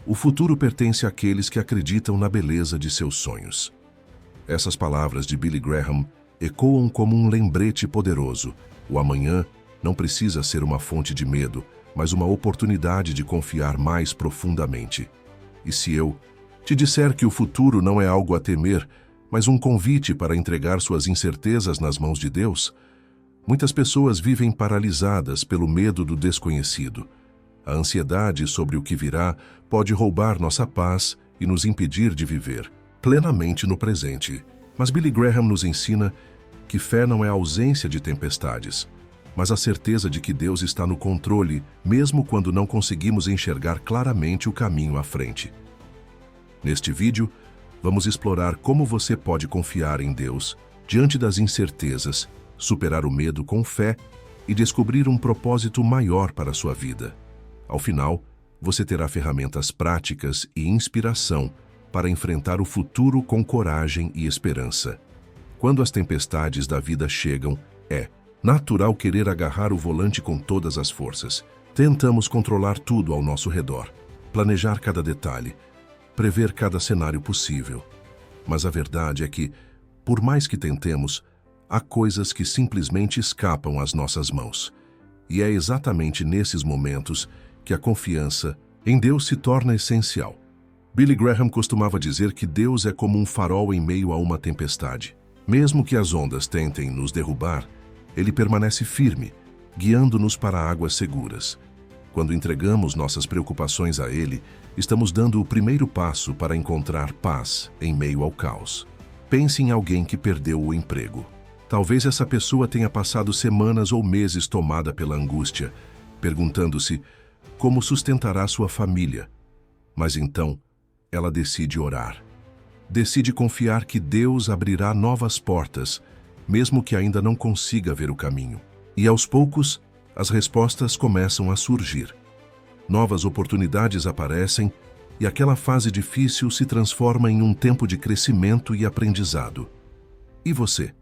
O futuro pertence àqueles que acreditam na beleza de seus sonhos. Essas palavras de Billy Graham ecoam como um lembrete poderoso. O amanhã não precisa ser uma fonte de medo, mas uma oportunidade de confiar mais profundamente. E se eu te disser que o futuro não é algo a temer, mas um convite para entregar suas incertezas nas mãos de Deus? Muitas pessoas vivem paralisadas pelo medo do desconhecido. A ansiedade sobre o que virá pode roubar nossa paz e nos impedir de viver plenamente no presente. Mas Billy Graham nos ensina que fé não é a ausência de tempestades, mas a certeza de que Deus está no controle, mesmo quando não conseguimos enxergar claramente o caminho à frente. Neste vídeo, vamos explorar como você pode confiar em Deus diante das incertezas, superar o medo com fé e descobrir um propósito maior para a sua vida. Ao final, você terá ferramentas práticas e inspiração para enfrentar o futuro com coragem e esperança. Quando as tempestades da vida chegam, é natural querer agarrar o volante com todas as forças. Tentamos controlar tudo ao nosso redor, planejar cada detalhe, prever cada cenário possível. Mas a verdade é que, por mais que tentemos, há coisas que simplesmente escapam às nossas mãos. E é exatamente nesses momentos que a confiança em Deus se torna essencial. Billy Graham costumava dizer que Deus é como um farol em meio a uma tempestade. Mesmo que as ondas tentem nos derrubar, Ele permanece firme, guiando-nos para águas seguras. Quando entregamos nossas preocupações a Ele, estamos dando o primeiro passo para encontrar paz em meio ao caos. Pense em alguém que perdeu o emprego. Talvez essa pessoa tenha passado semanas ou meses tomada pela angústia, perguntando-se como sustentará sua família. Mas então, ela decide orar. Decide confiar que Deus abrirá novas portas, mesmo que ainda não consiga ver o caminho. E aos poucos, as respostas começam a surgir. Novas oportunidades aparecem e aquela fase difícil se transforma em um tempo de crescimento e aprendizado. E você?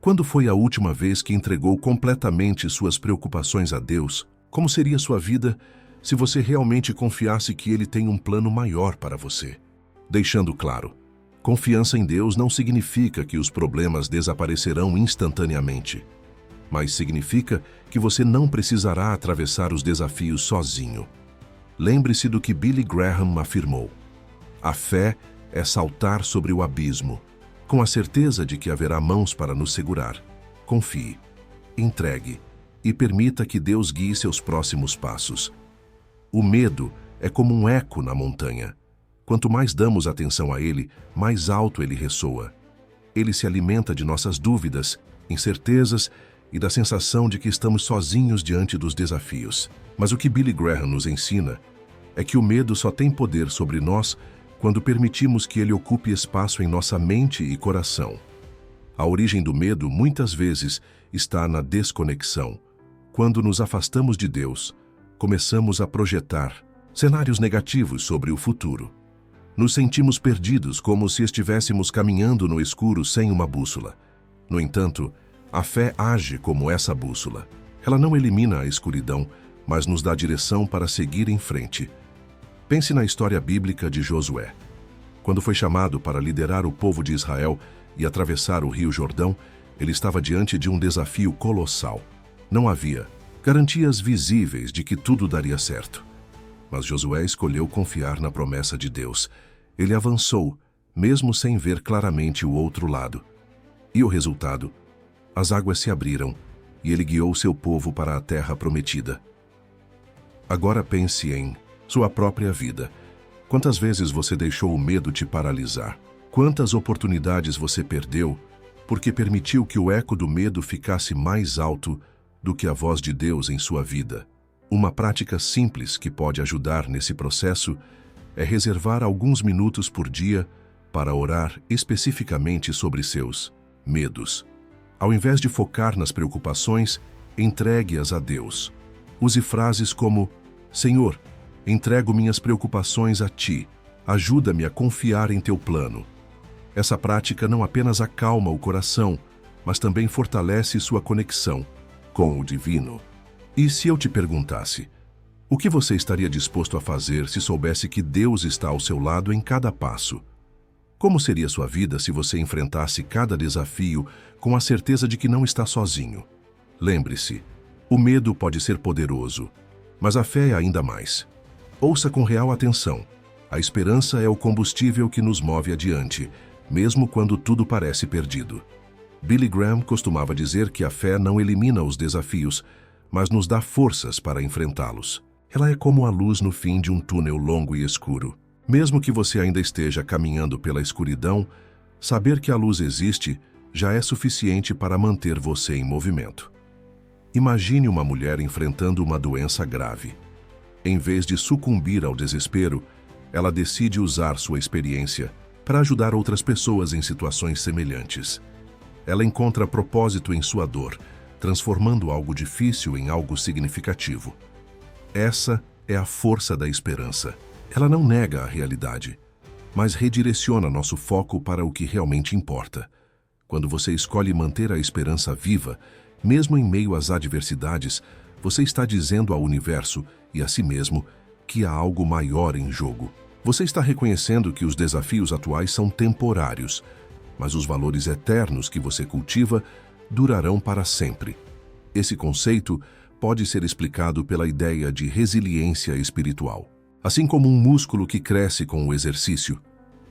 Quando foi a última vez que entregou completamente suas preocupações a Deus? Como seria sua vida se você realmente confiasse que Ele tem um plano maior para você? Deixando claro, confiança em Deus não significa que os problemas desaparecerão instantaneamente, mas significa que você não precisará atravessar os desafios sozinho. Lembre-se do que Billy Graham afirmou: a fé é saltar sobre o abismo, com a certeza de que haverá mãos para nos segurar. Confie, entregue e permita que Deus guie seus próximos passos. O medo é como um eco na montanha. Quanto mais damos atenção a ele, mais alto ele ressoa. Ele se alimenta de nossas dúvidas, incertezas e da sensação de que estamos sozinhos diante dos desafios. Mas o que Billy Graham nos ensina é que o medo só tem poder sobre nós quando permitimos que ele ocupe espaço em nossa mente e coração. A origem do medo, muitas vezes, está na desconexão. Quando nos afastamos de Deus, começamos a projetar cenários negativos sobre o futuro. Nos sentimos perdidos, como se estivéssemos caminhando no escuro sem uma bússola. No entanto, a fé age como essa bússola. Ela não elimina a escuridão, mas nos dá direção para seguir em frente. Pense na história bíblica de Josué. Quando foi chamado para liderar o povo de Israel e atravessar o Rio Jordão, ele estava diante de um desafio colossal. Não havia garantias visíveis de que tudo daria certo. Mas Josué escolheu confiar na promessa de Deus. Ele avançou, mesmo sem ver claramente o outro lado. E o resultado? As águas se abriram e ele guiou seu povo para a terra prometida. Agora pense em sua própria vida. Quantas vezes você deixou o medo te paralisar? Quantas oportunidades você perdeu porque permitiu que o eco do medo ficasse mais alto do que a voz de Deus em sua vida? Uma prática simples que pode ajudar nesse processo é reservar alguns minutos por dia para orar especificamente sobre seus medos. Ao invés de focar nas preocupações, entregue-as a Deus. Use frases como: Senhor, entrego minhas preocupações a Ti. Ajuda-me a confiar em Teu plano. Essa prática não apenas acalma o coração, mas também fortalece sua conexão com o divino. E se eu te perguntasse, O que você estaria disposto a fazer se soubesse que Deus está ao seu lado em cada passo? Como seria sua vida se você enfrentasse cada desafio com a certeza de que não está sozinho? Lembre-se, o medo pode ser poderoso, mas a fé é ainda mais. Ouça com real atenção. A esperança é o combustível que nos move adiante, mesmo quando tudo parece perdido. Billy Graham costumava dizer que a fé não elimina os desafios, mas nos dá forças para enfrentá-los. Ela é como a luz no fim de um túnel longo e escuro. Mesmo que você ainda esteja caminhando pela escuridão, saber que a luz existe já é suficiente para manter você em movimento. Imagine uma mulher enfrentando uma doença grave. Em vez de sucumbir ao desespero, ela decide usar sua experiência para ajudar outras pessoas em situações semelhantes. Ela encontra propósito em sua dor, transformando algo difícil em algo significativo. Essa é a força da esperança. Ela não nega a realidade, mas redireciona nosso foco para o que realmente importa. Quando você escolhe manter a esperança viva, mesmo em meio às adversidades, você está dizendo ao universo e a si mesmo que há algo maior em jogo. Você está reconhecendo que os desafios atuais são temporários, mas os valores eternos que você cultiva durarão para sempre. Esse conceito pode ser explicado pela ideia de resiliência espiritual. Assim como um músculo que cresce com o exercício,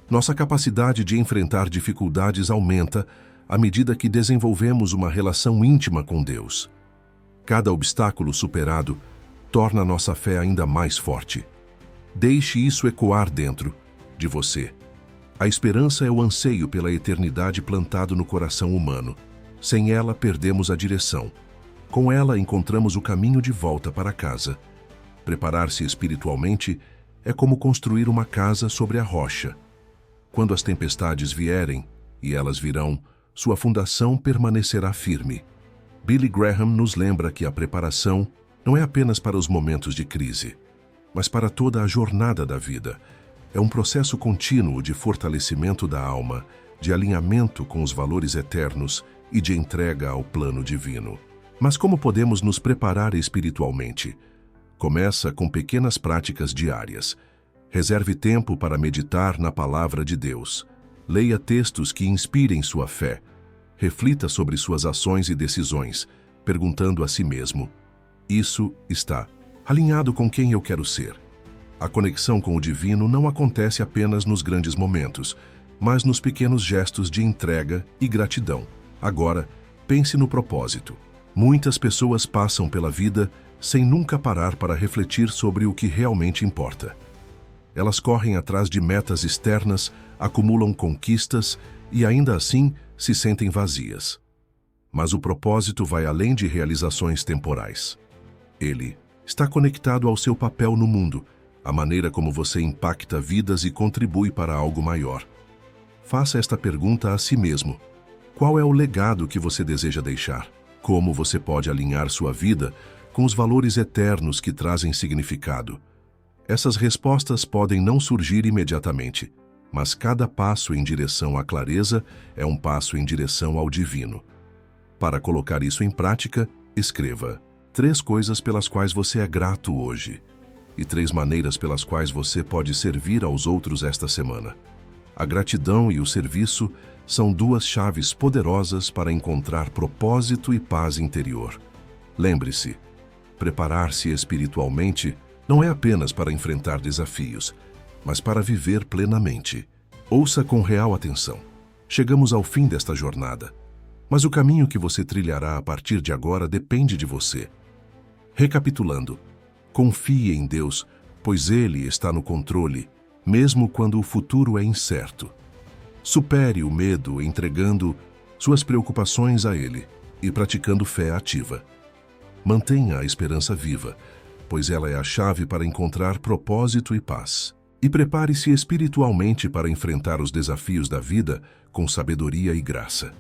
nossa capacidade de enfrentar dificuldades aumenta à medida que desenvolvemos uma relação íntima com Deus. Cada obstáculo superado torna nossa fé ainda mais forte. Deixe isso ecoar dentro de você. A esperança é o anseio pela eternidade plantado no coração humano. Sem ela, perdemos a direção. Com ela, encontramos o caminho de volta para casa. Preparar-se espiritualmente é como construir uma casa sobre a rocha. Quando as tempestades vierem, e elas virão, sua fundação permanecerá firme. Billy Graham nos lembra que a preparação não é apenas para os momentos de crise, mas para toda a jornada da vida. É um processo contínuo de fortalecimento da alma, de alinhamento com os valores eternos e de entrega ao plano divino. Mas como podemos nos preparar espiritualmente? Começa com pequenas práticas diárias. Reserve tempo para meditar na palavra de Deus. Leia textos que inspirem sua fé. Reflita sobre suas ações e decisões, perguntando a si mesmo: isso está alinhado com quem eu quero ser? A conexão com o divino não acontece apenas nos grandes momentos, mas nos pequenos gestos de entrega e gratidão. Agora, pense no propósito. Muitas pessoas passam pela vida sem nunca parar para refletir sobre o que realmente importa. Elas correm atrás de metas externas, acumulam conquistas e ainda assim se sentem vazias. Mas o propósito vai além de realizações temporais. Ele está conectado ao seu papel no mundo, a maneira como você impacta vidas e contribui para algo maior. Faça esta pergunta a si mesmo: qual é o legado que você deseja deixar? Como você pode alinhar sua vida com os valores eternos que trazem significado? Essas respostas podem não surgir imediatamente, mas cada passo em direção à clareza é um passo em direção ao divino. Para colocar isso em prática, escreva 3 coisas pelas quais você é grato hoje e 3 maneiras pelas quais você pode servir aos outros esta semana. A gratidão e o serviço são 2 chaves poderosas para encontrar propósito e paz interior. Lembre-se, preparar-se espiritualmente não é apenas para enfrentar desafios, mas para viver plenamente. Ouça com real atenção. Chegamos ao fim desta jornada, mas o caminho que você trilhará a partir de agora depende de você. Recapitulando, confie em Deus, pois Ele está no controle, mesmo quando o futuro é incerto. Supere o medo entregando suas preocupações a Ele e praticando fé ativa. Mantenha a esperança viva, pois ela é a chave para encontrar propósito e paz. E prepare-se espiritualmente para enfrentar os desafios da vida com sabedoria e graça.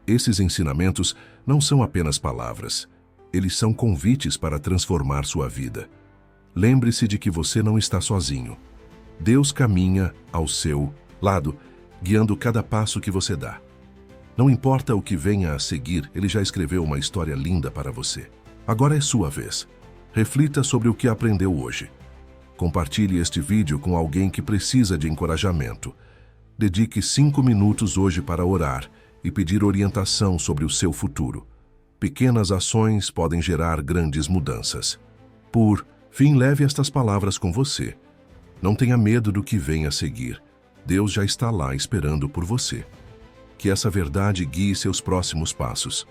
Esses ensinamentos não são apenas palavras, eles são convites para transformar sua vida. Lembre-se de que você não está sozinho. Deus caminha ao seu lado, guiando cada passo que você dá. Não importa o que venha a seguir, Ele já escreveu uma história linda para você. Agora é sua vez. Reflita sobre o que aprendeu hoje. Compartilhe este vídeo com alguém que precisa de encorajamento. Dedique 5 minutos hoje para orar e pedir orientação sobre o seu futuro. Pequenas ações podem gerar grandes mudanças. Por fim, leve estas palavras com você. Não tenha medo do que vem a seguir. Deus já está lá esperando por você. Que essa verdade guie seus próximos passos.